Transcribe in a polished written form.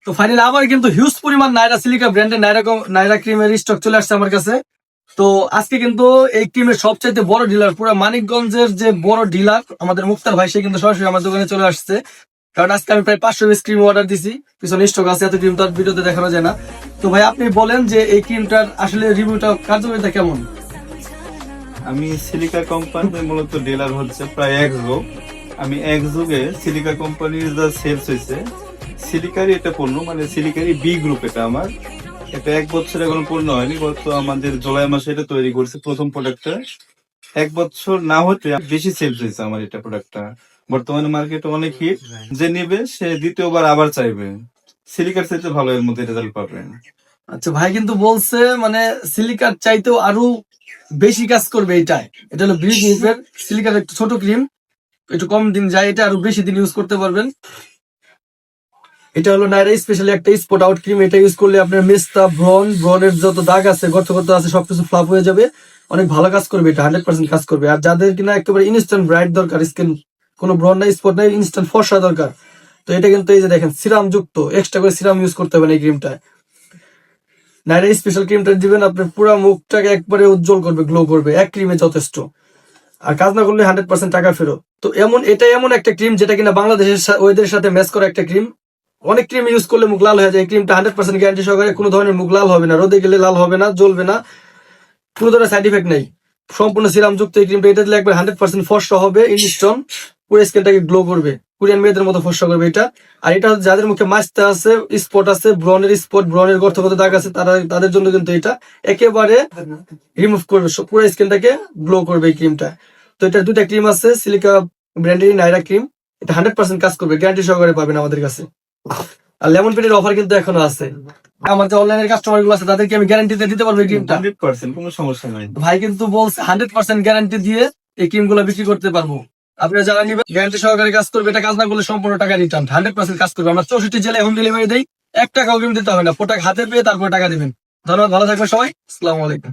তো ফাইনালি আবার কিন্তু হিউজ পরিমাণ নাইরা সিলিকা ব্র্যান্ডের নাইরা ক্রিমের স্টক চলে আসছে আমার কাছে। তো আজকে কিন্তু এই ক্রিমের সবচাইতে বড় ডিলার, পুরো মানিকগঞ্জের যে বড় ডিলার আমাদের মুক্তার ভাই, সে কিন্তু সরাসরি আমার দোকানে চলে আসছে। কারণ আজকে আমি প্রায় 500 পিস ক্রিম অর্ডার দিছি, পিছনে স্টক আছে, এত ক্রিম তো আর ভিডিওতে দেখানো যায় না। তো ভাই আপনি বলেন যে এই ক্রিমটার আসলে রিভিউটা, কার্যকারিতা কেমন? আমি সিলিকা কোম্পানির মূলত ডিলার হচ্ছে প্রায় এক যুগ। আমি এক যুগে সিলিকা কোম্পানির যা সেলস হয়েছে, সিলিকারি এটা পণ্য, মানে সিলিকারি বি গ্রুপ, এটা আমার, এটা 1 বছর এখন পূর্ণ হয়নি। গত আমাদের জুলাই মাসে এটা তৈরি করছে প্রথম প্রোডাক্টটা। 1 বছর না হতে বেশি সেলস হয়েছে আমার এটা প্রোডাক্টটা। বর্তমানে মার্কেটে অনেক হিট, যে নিবে সে দ্বিতীয়বার আবার চাইবে। সিলিকার চাইতে ভালো এর মধ্যে রেজাল্ট পাবেন। আচ্ছা, ভাই কিন্তু বলছে মানে সিলিকার চাইতেও আরো বেশি কাজ করবে এটাই। এটা হলো ব্রিজ গ্রুপের সিলিকার, একটু ছোট ক্রিম, একটু কম দিন যায়, এটা আরো বেশি দিন ইউজ করতে পারবেন। এটা হলো নাইরা স্পেশালি একটা স্পট আউট ক্রিম। এটা ইউজ করলে আপনার মেস্তা, ব্রনের যত দাগ আছে, গর্ত আছে, সবকিছু ফ্লাপ হয়ে যাবে। অনেক ভালো কাজ করবে এটা, 100% কাজ করবে। আর যাদের কিনা একেবারে ইনস্ট্যান্ট ব্রাইট দরকার, স্কিন কোনো ব্রন নাই, স্পট নাই, ইনস্ট্যান্ট ফর্সা দরকার, তো এটা কিন্তু এই যে দেখেন সিরাম যুক্ত, এক্সট্রা করে সিরাম ইউজ করতে হবে এই ক্রিমটা। নাইরা স্পেশাল ক্রিমটা দিবেন, আপনার পুরো মুখটাকে একবারে উজ্জ্বল করবে, গ্লো করবে, এক ক্রিমে যথেষ্ট। আর কাজ না করলে 100% টাকা ফেরত। তো এটা এমন একটা ক্রিম যেটা কিনা বাংলাদেশের ওয়েদারের সাথে ম্যাচ করা একটা ক্রিম। অনেক ক্রিম ইউজ করলে মুখ লাল হয়ে যায়, এই ক্রিমটা 100% গ্যারান্টি সহকারে কোনো ধরনের মুখ লাল হবে না, রোদে গেলে লাল হবে না, জ্বলবে না, কোনো ধরনের সাইড ইফেক্ট নেই। সম্পূর্ণ সিরাম যুক্ত এই ক্রিমটা, এটা দিলে একবার 100% ফর্সা হবে, ইনস্টন পুরো স্কিনটাকে গ্লো করবে, কোরিয়ান মেয়েদের মতো ফর্সা করবে এটা। আর এটা যাদের মুখে মাস্তা আছে, স্পট আছে, ব্রনের স্পট, ব্রনের গর্তগত দাগ আছে, তাদের জন্য কিন্তু এটা একেবারে রিমুভ করবে, পুরো স্কিনটাকে গ্লো করবে এই ক্রিমটা। তো এটা দুইটা ক্রিম আছে, সিলিকা ব্র্যান্ডের নাইরা ক্রিম, এটা 100% কাজ করবে, গ্যারান্টি সহকারে পাবেন আমাদের কাছে। আর লেমন পিনের অফার কিন্তু এখনো আছে। আমার যে অনলাইনের কাস্টমার গুলো আছে তাদেরকে আমি গ্যারান্টি দিতে পারবো এই ক্রিমটা। 100% কোনো সমস্যা নাই। ভাই কিন্তু বলছে 100% গ্যারান্টি দিয়ে এই ক্রিম গুলো বিক্রি করতে পারবো। আপনারা যারা নিবেন গ্যারান্টি সহকারে কাজ করবে, এটা কাজ না করলে সম্পূর্ণ টাকা রিটার্ন, 100% কাজ করবে। আমরা 64 জেলায় হোম ডেলিভারি দেই, 1 টাকাও ক্রিম দিতে হবে না, প্রোডাক্ট হাতে পেয়ে তারপর টাকা দিবেন। ধন্যবাদ, ভালো থাকবেন সবাই, আসসালামু আলাইকুম।